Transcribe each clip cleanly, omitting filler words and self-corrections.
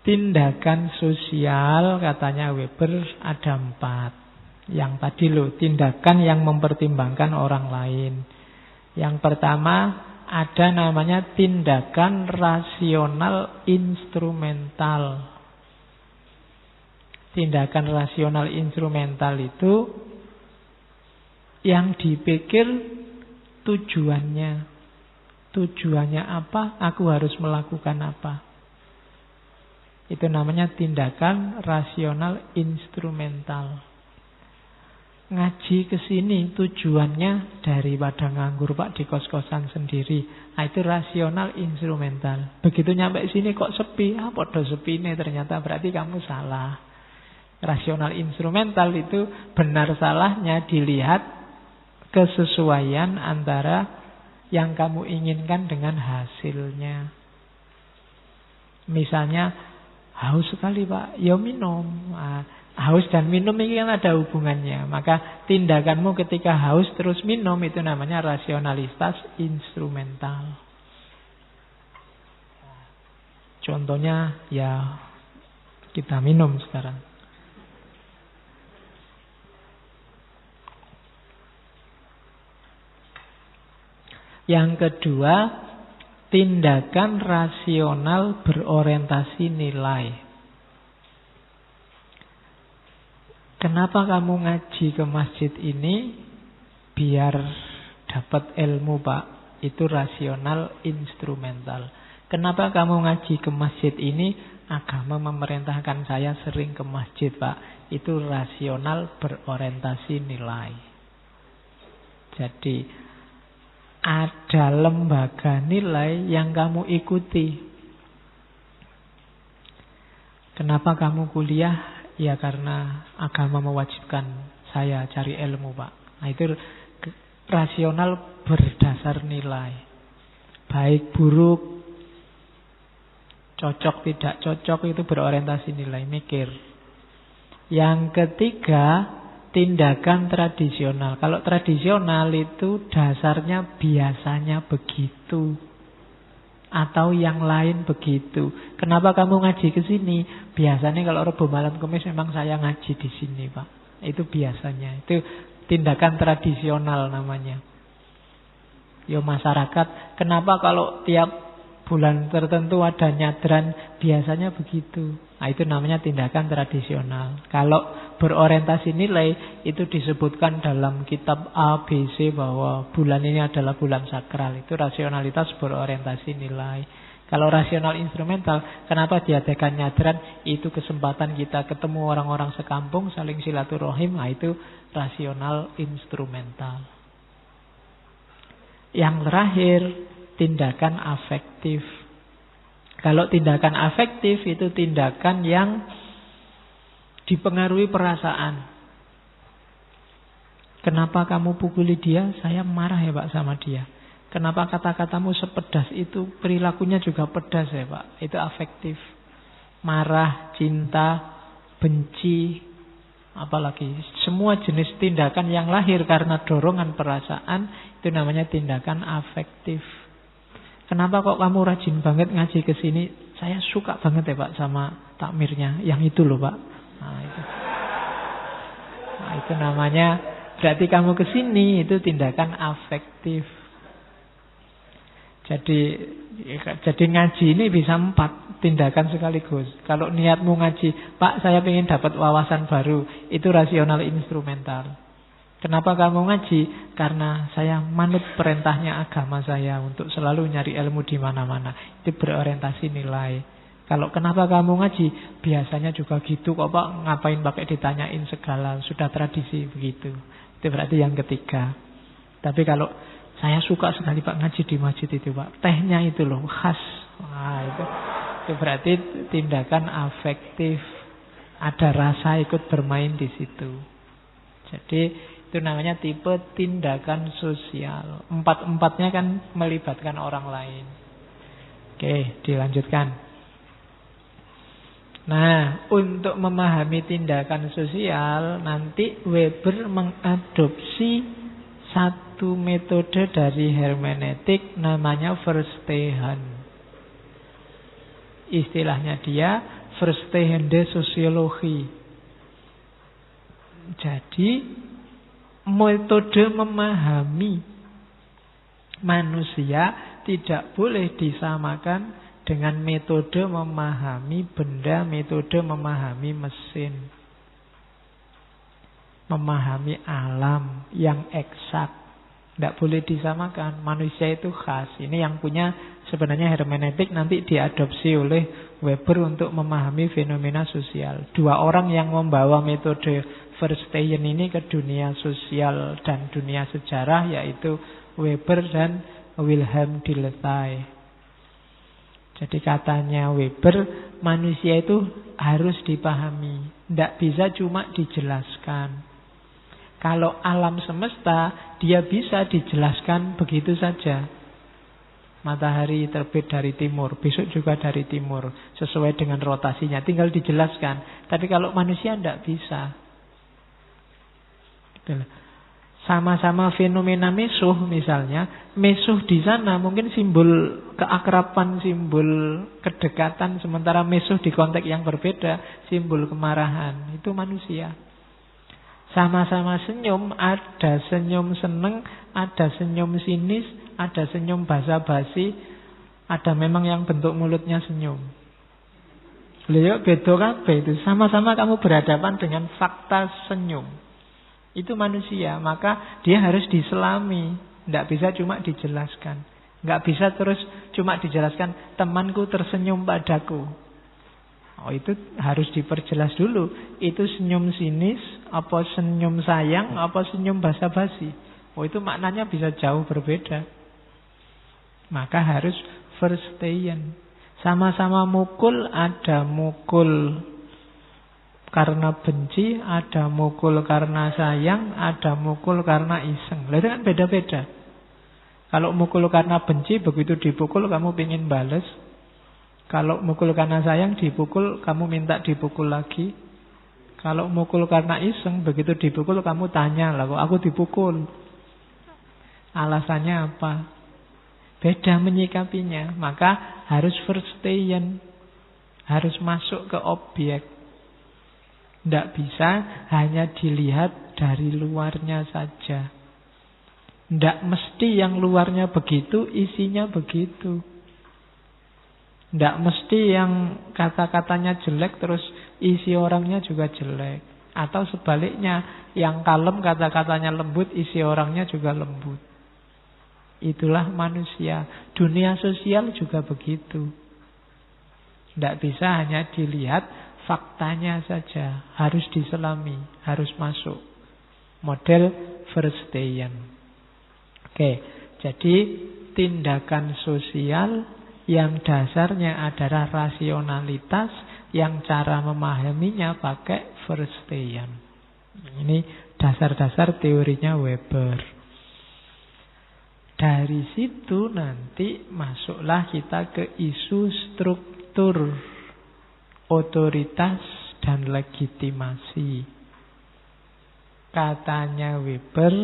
tindakan sosial, katanya Weber, ada 4. Yang tadi loh, tindakan yang mempertimbangkan orang lain. Yang pertama, ada namanya tindakan rasional instrumental. Tindakan rasional instrumental itu yang dipikir tujuannya. Tujuannya apa? Aku harus melakukan apa? Itu namanya tindakan rasional instrumental. Ngaji ke sini tujuannya daripada nganggur Pak di kos-kosan sendiri. Nah, itu rasional instrumental. Begitu nyampe sini kok sepi, podo sepi ini, ternyata berarti kamu salah. Rasional instrumental itu benar salahnya dilihat kesesuaian antara yang kamu inginkan dengan hasilnya. Misalnya haus sekali Pak, ya minum. Haus dan minum ini kan ada hubungannya. Maka tindakanmu ketika haus terus minum itu namanya rasionalitas instrumental. Contohnya ya kita minum sekarang. Yang kedua, tindakan rasional berorientasi nilai. Kenapa kamu ngaji ke masjid ini? Biar dapat ilmu Pak. Itu rasional instrumental. Kenapa kamu ngaji ke masjid ini? Agama memerintahkan saya sering ke masjid Pak. Itu rasional berorientasi nilai. Jadi ada lembaga nilai yang kamu ikuti. Kenapa kamu kuliah? Ya karena agama mewajibkan saya cari ilmu Pak. Nah itu rasional berdasar nilai. Baik buruk, cocok tidak cocok, itu berorientasi nilai, mikir. Yang ketiga, tindakan tradisional. Kalau tradisional itu dasarnya biasanya begitu. Atau yang lain begitu. Kenapa kamu ngaji ke sini? Biasanya kalau Rebo malam Kamis memang saya ngaji di sini, Pak. Itu biasanya. Itu tindakan tradisional namanya. Yo masyarakat, kenapa kalau tiap bulan tertentu ada nyadran, biasanya begitu. Nah, itu namanya tindakan tradisional. Kalau berorientasi nilai, itu disebutkan dalam kitab ABC bahwa bulan ini adalah bulan sakral. Itu rasionalitas berorientasi nilai. Kalau rasional instrumental, kenapa diadakan nyadran? Itu kesempatan kita ketemu orang-orang sekampung, saling silaturahim. Nah, itu rasional instrumental. Yang terakhir, tindakan afektif. Kalau tindakan afektif itu tindakan yang dipengaruhi perasaan. Kenapa kamu pukuli dia? Saya marah ya Pak sama dia. Kenapa kata-katamu sepedas itu? Perilakunya juga pedas ya Pak. Itu afektif. Marah, cinta, benci, apalagi semua jenis tindakan yang lahir karena dorongan perasaan, itu namanya tindakan afektif. Kenapa kok kamu rajin banget ngaji ke sini? Saya suka banget ya Pak sama takmirnya. Yang itu loh Pak. Nah, itu namanya berarti kamu ke sini itu tindakan afektif. Jadi ngaji ini bisa 4 tindakan sekaligus. Kalau niatmu ngaji, Pak saya ingin dapat wawasan baru, itu rasional instrumental. Kenapa kamu ngaji? Karena saya manut perintahnya agama saya untuk selalu nyari ilmu di mana-mana. Itu berorientasi nilai. Kalau kenapa kamu ngaji? Biasanya juga gitu kok Pak. Ngapain pakai ditanyain segala? Sudah tradisi begitu. Itu berarti yang ketiga. Tapi kalau saya suka sekali Pak ngaji di masjid itu Pak. Tehnya itu loh khas. Nah, itu berarti tindakan afektif. Ada rasa ikut bermain di situ. Jadi itu namanya tipe tindakan sosial. 4-4-nya kan melibatkan orang lain. Oke, dilanjutkan. Nah, untuk memahami tindakan sosial, nanti Weber mengadopsi satu metode dari hermeneutik namanya Verstehen. Istilahnya dia verstehende sosiologi. Jadi metode memahami manusia tidak boleh disamakan dengan metode memahami benda, metode memahami mesin, memahami alam yang eksak. Tidak boleh disamakan. Manusia itu khas. Ini yang punya sebenarnya hermeneutik nanti diadopsi oleh Weber untuk memahami fenomena sosial. Dua orang yang membawa metode Verstehen ini ke dunia sosial dan dunia sejarah, yaitu Weber dan Wilhelm Dilthey. Jadi katanya Weber, manusia itu harus dipahami, tidak bisa cuma dijelaskan. Kalau alam semesta, dia bisa dijelaskan begitu saja. Matahari terbit dari timur, besok juga dari timur, sesuai dengan rotasinya, tinggal dijelaskan. Tapi kalau manusia tidak bisa. Sama-sama fenomena mesuh misalnya, mesuh di sana mungkin simbol keakraban, simbol kedekatan, sementara mesuh di konteks yang berbeda, simbol kemarahan. Itu manusia. Sama-sama senyum, ada senyum seneng, ada senyum sinis, ada senyum basa-basi, ada memang yang bentuk mulutnya senyum. Beliau beda kabeh itu. Sama-sama kamu berhadapan dengan fakta senyum. Itu manusia, maka dia harus diselami. Tidak bisa cuma dijelaskan. Tidak bisa terus cuma dijelaskan, temanku tersenyum padaku. Oh, itu harus diperjelas dulu. Itu senyum sinis, apa senyum sayang, apa senyum basa-basi. Oh, itu maknanya bisa jauh berbeda. Maka harus verstehen. Sama-sama mukul, ada mukul karena benci, ada mukul karena sayang, ada mukul karena iseng. Itu kan beda-beda. Kalau mukul karena benci, begitu dipukul kamu ingin bales. Kalau mukul karena sayang, dipukul, kamu minta dipukul lagi. Kalau mukul karena iseng, begitu dipukul, kamu tanya, lah kok aku dipukul? Alasannya apa? Beda menyikapinya. Maka harus verstehen. Harus masuk ke objek. Tidak bisa hanya dilihat dari luarnya saja. Tidak mesti yang luarnya begitu, isinya begitu. Tidak mesti yang kata-katanya jelek terus isi orangnya juga jelek. Atau sebaliknya, yang kalem kata-katanya lembut, isi orangnya juga lembut. Itulah manusia. Dunia sosial juga begitu. Tidak bisa hanya dilihat faktanya saja. Harus diselami, harus masuk. Model Verstehen. Oke, jadi tindakan sosial yang dasarnya adalah rasionalitas, yang cara memahaminya pakai Verstehen. Ini dasar-dasar teorinya Weber. Dari situ nanti masuklah kita ke isu struktur otoritas dan legitimasi. Katanya Weber,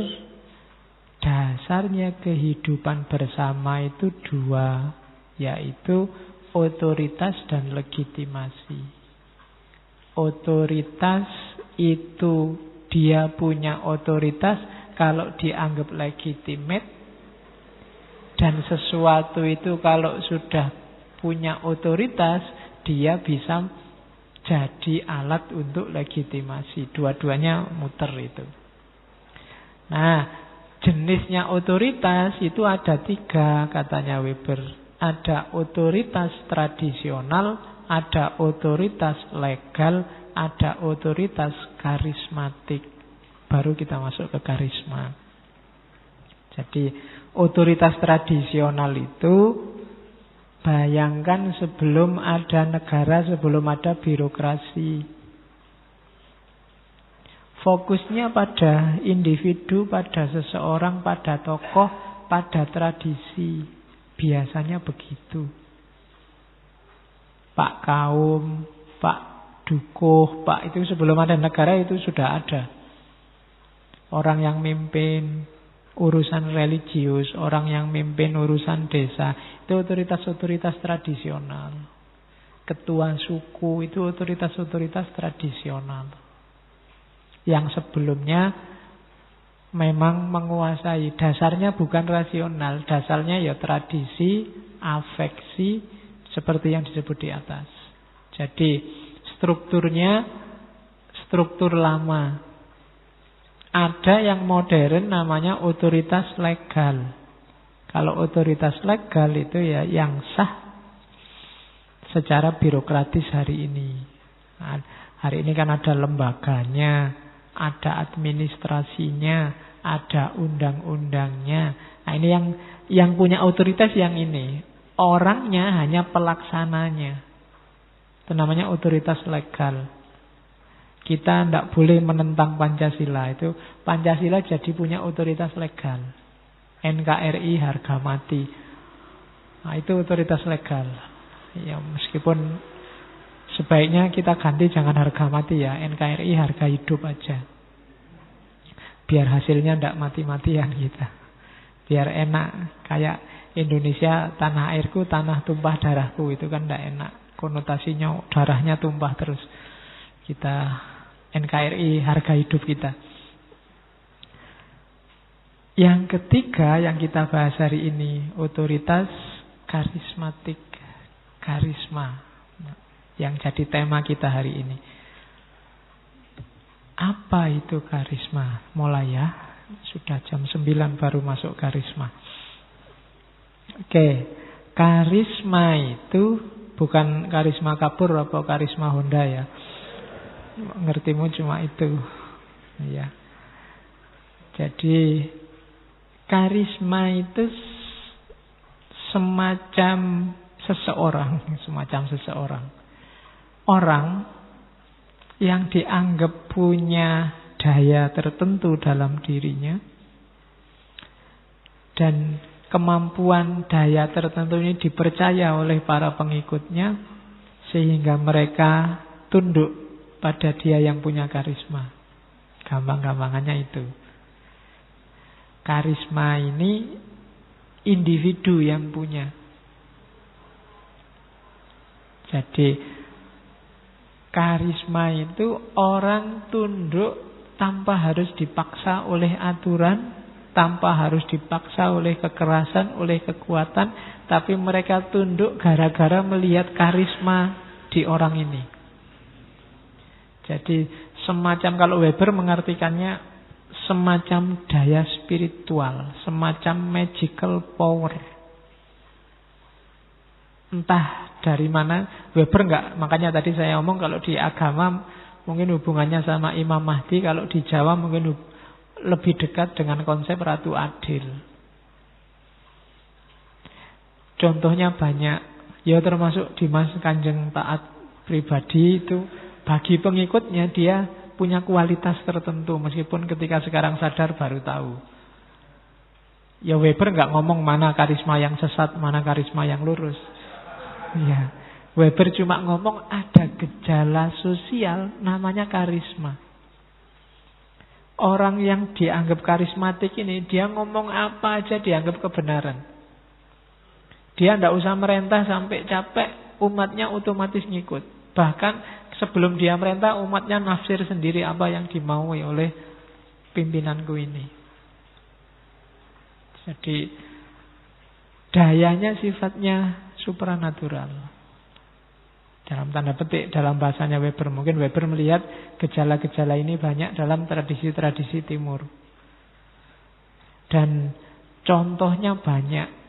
dasarnya kehidupan bersama itu dua, yaitu otoritas dan legitimasi. Otoritas itu dia punya otoritas kalau dianggap legitimate, dan sesuatu itu kalau sudah punya otoritas, dia bisa jadi alat untuk legitimasi. Dua-duanya muter itu. Nah, jenisnya otoritas itu ada tiga, katanya Weber. Ada otoritas tradisional, ada otoritas legal, ada otoritas karismatik. Baru kita masuk ke karisma. Jadi otoritas tradisional itu, bayangkan sebelum ada negara, sebelum ada birokrasi. Fokusnya pada individu, pada seseorang, pada tokoh, pada tradisi. Biasanya begitu. Pak Kaum, Pak Dukuh, Pak itu sebelum ada negara itu sudah ada. Orang yang mimpin urusan religius, orang yang mimpin urusan desa, itu otoritas-otoritas tradisional. ketua suku, itu otoritas-otoritas tradisional. Yang sebelumnya memang menguasai. Dasarnya bukan rasional, dasarnya ya tradisi, afeksi, seperti yang disebut di atas. Jadi strukturnya struktur lama. Ada yang modern namanya otoritas legal. Kalau otoritas legal itu ya yang sah secara birokratis hari ini. Hari ini kan ada lembaganya, ada administrasinya, ada undang-undangnya. Nah ini yang punya otoritas yang ini. Orangnya hanya pelaksananya. Itu namanya otoritas legal. Kita tidak boleh menentang Pancasila. Itu Pancasila jadi punya otoritas legal. NKRI harga mati. Nah itu otoritas legal. Ya meskipun sebaiknya kita ganti jangan harga mati ya, NKRI harga hidup aja. Biar hasilnya tidak mati-matian kita. Biar enak. Kayak Indonesia tanah airku, tanah tumpah darahku. Itu kan tidak enak. Konotasinya darahnya tumpah terus. Kita NKRI harga hidup kita. Yang ketiga yang kita bahas hari ini, otoritas karismatik. Karisma yang jadi tema kita hari ini. Apa itu karisma? Mulai ya. Sudah jam 9 baru masuk karisma. Oke, karisma itu bukan karisma kapur atau karisma Honda ya. Ngertimu cuma itu. Ya. Jadi karisma itu semacam seseorang. Orang yang dianggap punya daya tertentu dalam dirinya. Dan kemampuan daya tertentu ini dipercaya oleh para pengikutnya. Sehingga mereka tunduk pada dia yang punya karisma. Gampang-gampangannya itu. Karisma ini individu yang punya. Jadi karisma itu orang tunduk tanpa harus dipaksa oleh aturan, tanpa harus dipaksa oleh kekerasan, oleh kekuatan, tapi mereka tunduk gara-gara melihat karisma di orang ini. Jadi semacam, kalau Weber mengartikannya semacam daya spiritual, semacam magical power. Entah dari mana, Weber enggak, makanya tadi saya omong kalau di agama mungkin hubungannya sama Imam Mahdi, kalau di Jawa mungkin lebih dekat dengan konsep Ratu Adil. Contohnya banyak, ya termasuk Dimas Kanjeng Taat pribadi itu, bagi pengikutnya dia punya kualitas tertentu, meskipun ketika sekarang sadar baru tahu. Ya Weber enggak ngomong mana karisma yang sesat, mana karisma yang lurus. Ya, Weber cuma ngomong ada gejala sosial namanya karisma. Orang yang dianggap karismatik ini, dia ngomong apa aja dianggap kebenaran. Dia tidak usah merintah sampai capek, umatnya otomatis ngikut. Bahkan sebelum dia merintah, umatnya nafsir sendiri apa yang dimaui oleh pimpinanku ini. Jadi dayanya sifatnya supranatural. Dalam tanda petik, dalam bahasanya Weber. Mungkin Weber melihat gejala-gejala ini banyak dalam tradisi-tradisi timur. Dan contohnya banyak.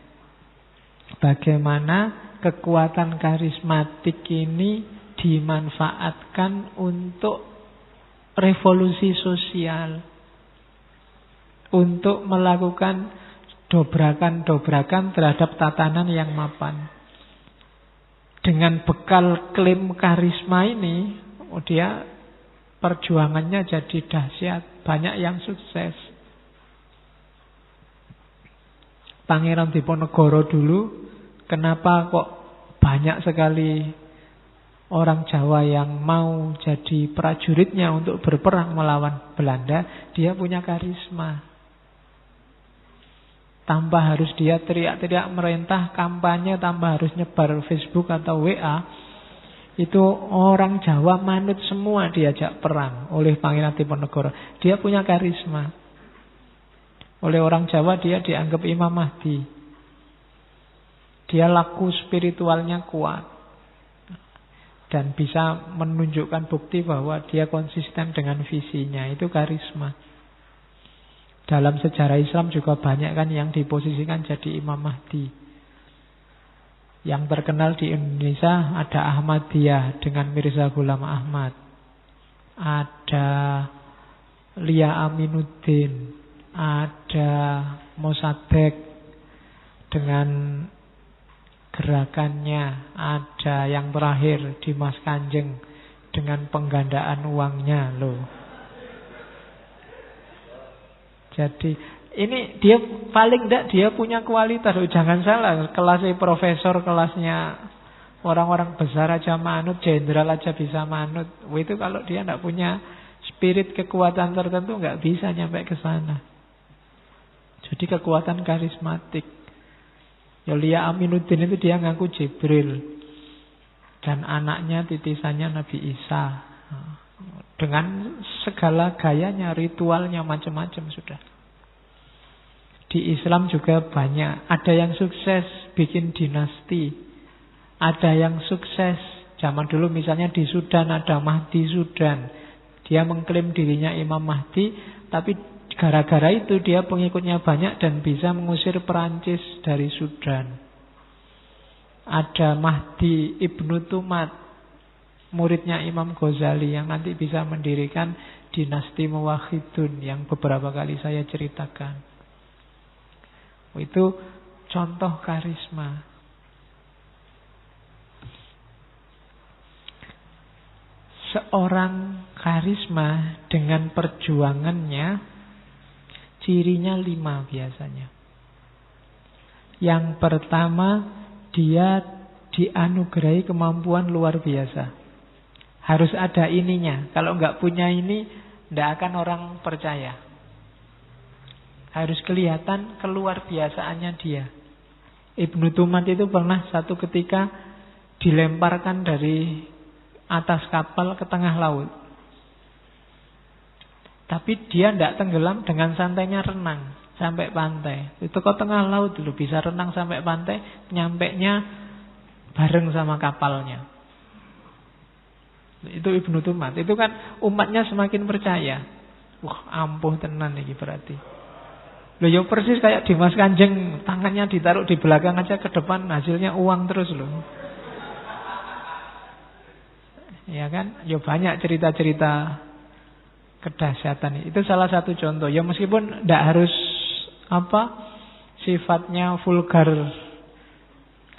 Bagaimana kekuatan karismatik ini dimanfaatkan untuk revolusi sosial. Untuk melakukan dobrakan-dobrakan terhadap tatanan yang mapan. Dengan bekal klaim karisma ini, dia perjuangannya jadi dahsyat. Banyak yang sukses. Pangeran Diponegoro dulu, kenapa kok banyak sekali orang Jawa yang mau jadi prajuritnya untuk berperang melawan Belanda? Dia punya karisma. Tanpa harus dia teriak-teriak merintah kampanye, tanpa harus nyebar Facebook atau WA, Itu orang Jawa manut semua diajak perang oleh Pangeran Diponegoro. Dia punya karisma. Oleh orang Jawa dia dianggap Imam Mahdi. Dia laku spiritualnya kuat. Dan bisa menunjukkan bukti bahwa dia konsisten dengan visinya. Itu karisma. Dalam sejarah Islam juga banyak kan yang diposisikan jadi Imam Mahdi. Yang terkenal di Indonesia ada Ahmadiyah dengan Mirza Ghulam Ahmad. Ada Lia Aminuddin. Ada Mossadegh dengan gerakannya. Ada yang terakhir Dimas Kanjeng dengan penggandaan uangnya loh. Jadi ini dia paling tidak dia punya kualitas. Jangan salah, kelasnya profesor, kelasnya orang-orang besar aja manut, jenderal aja bisa manut. Itu kalau dia tidak punya spirit kekuatan tertentu nggak bisa nyampe ke sana. Jadi kekuatan karismatik. Lia Aminuddin itu dia ngaku Jibril. Dan anaknya titisannya Nabi Isa. Dengan segala gayanya, ritualnya macam-macam sudah. Di Islam juga banyak. Ada yang sukses bikin dinasti. Ada yang sukses. Zaman dulu misalnya di Sudan ada Mahdi Sudan. Dia mengklaim dirinya Imam Mahdi. Tapi gara-gara itu dia pengikutnya banyak dan bisa mengusir Perancis dari Sudan. Ada Mahdi Ibnu Tumat, muridnya Imam Ghazali, yang nanti bisa mendirikan dinasti Muwahhidun yang beberapa kali saya ceritakan. Itu contoh karisma. Seorang karisma dengan perjuangannya, cirinya 5 biasanya. Yang pertama, dia dianugerahi kemampuan luar biasa. Harus ada ininya. Kalau nggak punya ini, tidak akan orang percaya. Harus kelihatan keluar biasaannya dia. Ibnu Tumat itu pernah satu ketika dilemparkan dari atas kapal ke tengah laut. Tapi dia tidak tenggelam, dengan santainya renang sampai pantai. Itu ke tengah laut dulu, bisa renang sampai pantai, nyampenya bareng sama kapalnya. Itu Ibnu Tumat. Itu kan umatnya semakin percaya. Wah, ampuh tenan ini berarti. Loh ya persis kayak Dimas Kanjeng, tangannya ditaruh di belakang aja, ke depan hasilnya uang terus loh. Ya kan? Ya banyak cerita-cerita kedahsyatan. Itu salah satu contoh. Ya meskipun tidak harus sifatnya vulgar.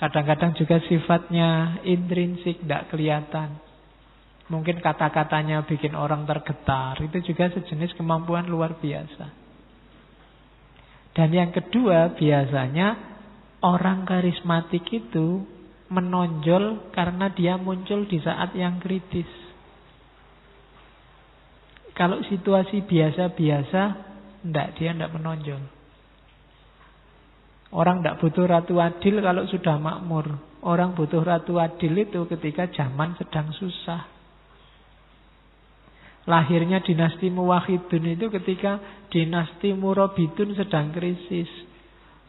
Kadang-kadang juga sifatnya intrinsik, tidak kelihatan. Mungkin kata-katanya bikin orang tergetar. Itu juga sejenis kemampuan luar biasa. Dan yang kedua, biasanya orang karismatik itu menonjol karena dia muncul di saat yang kritis. Kalau situasi biasa-biasa, dia tidak menonjol. Orang tidak butuh ratu adil kalau sudah makmur. Orang butuh ratu adil itu ketika zaman sedang susah. Lahirnya dinasti Muwahhidun itu ketika dinasti Murabitun sedang krisis.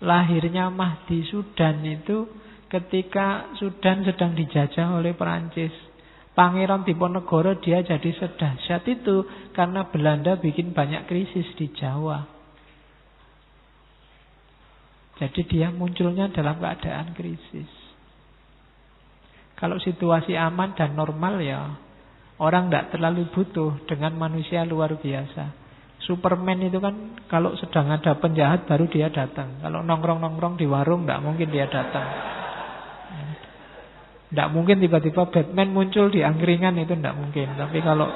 Lahirnya Mahdi Sudan itu ketika Sudan sedang dijajah oleh Perancis. Pangeran Diponegoro dia jadi sedahsyat itu karena Belanda bikin banyak krisis di Jawa. Jadi dia munculnya dalam keadaan krisis. Kalau situasi aman dan normal ya orang tidak terlalu butuh dengan manusia luar biasa. Superman itu kan kalau sedang ada penjahat baru dia datang. Kalau nongkrong-nongkrong di warung tidak mungkin dia datang. Tidak mungkin tiba-tiba Batman muncul di angkringan, itu tidak mungkin. Tapi kalau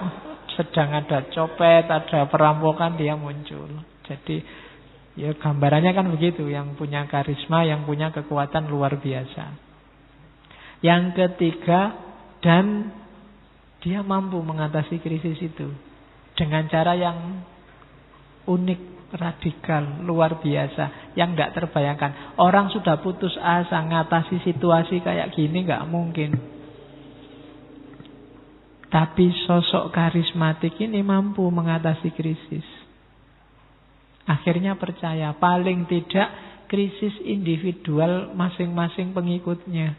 sedang ada copet, ada perampokan, dia muncul. Jadi ya gambarannya kan begitu. Yang punya karisma, yang punya kekuatan luar biasa. Yang ketiga, dan dia mampu mengatasi krisis itu dengan cara yang unik, radikal, luar biasa, yang tidak terbayangkan. Orang sudah putus asa ngatasi situasi kayak gini nggak mungkin. Tapi sosok karismatik ini mampu mengatasi krisis. Akhirnya percaya, paling tidak krisis individual masing-masing pengikutnya.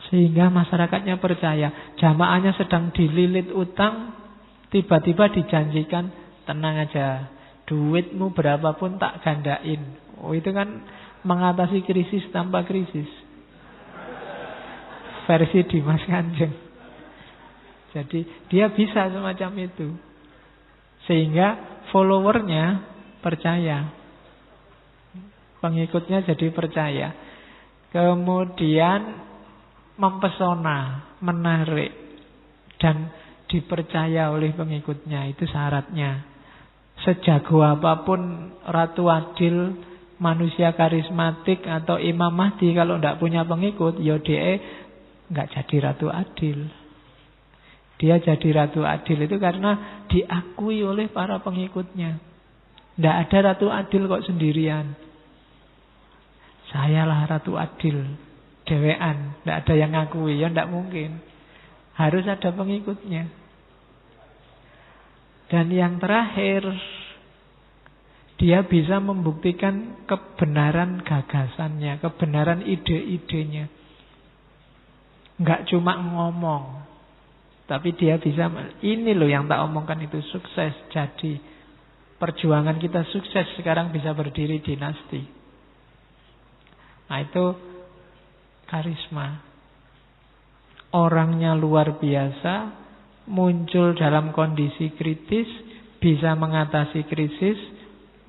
Sehingga masyarakatnya percaya, jamaahnya sedang dililit utang, tiba-tiba dijanjikan, tenang aja, duitmu berapapun tak gandain. Oh, itu kan mengatasi krisis tanpa krisis. Versi Dimas Kanjeng. Jadi dia bisa semacam itu. Sehingga followernya percaya. Pengikutnya jadi percaya. Kemudian mempesona, menarik, dan dipercaya oleh pengikutnya. Itu syaratnya. Sejago apapun Ratu Adil, manusia karismatik atau Imam Mahdi, kalau tidak punya pengikut, ya dia nggak jadi Ratu Adil. Dia jadi Ratu Adil itu karena diakui oleh para pengikutnya. Tidak ada Ratu Adil kok sendirian. Sayalah Ratu Adil. Dewean, tidak ada yang ngakui, ya tidak mungkin. Harus ada pengikutnya. Dan yang terakhir, dia bisa membuktikan kebenaran gagasannya, kebenaran ide-idenya. Enggak cuma ngomong, tapi dia bisa, ini loh yang tak omongkan itu sukses. Jadi perjuangan kita sukses, sekarang bisa berdiri dinasti. Nah itu karisma. Orangnya luar biasa, muncul dalam kondisi kritis, bisa mengatasi krisis,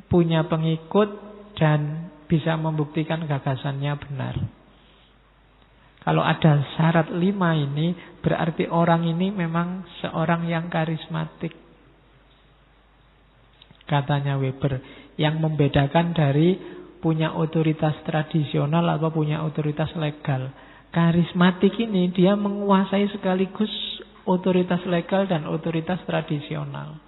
punya pengikut, dan bisa membuktikan gagasannya benar. Kalau ada syarat 5 ini, berarti orang ini memang seorang yang karismatik. Katanya Weber, yang membedakan dari punya otoritas tradisional atau punya otoritas legal. Karismatik ini dia menguasai sekaligus otoritas legal dan otoritas tradisional.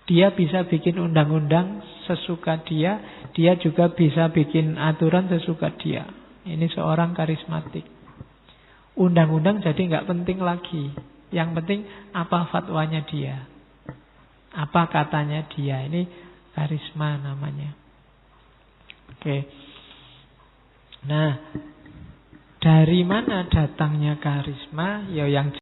Dia bisa bikin undang-undang sesuka dia, dia juga bisa bikin aturan sesuka dia. Ini seorang karismatik. Undang-undang jadi nggak penting lagi. Yang penting apa fatwanya dia, apa katanya dia. Ini karisma namanya. Oke. Nah, dari mana datangnya karisma? Ya yang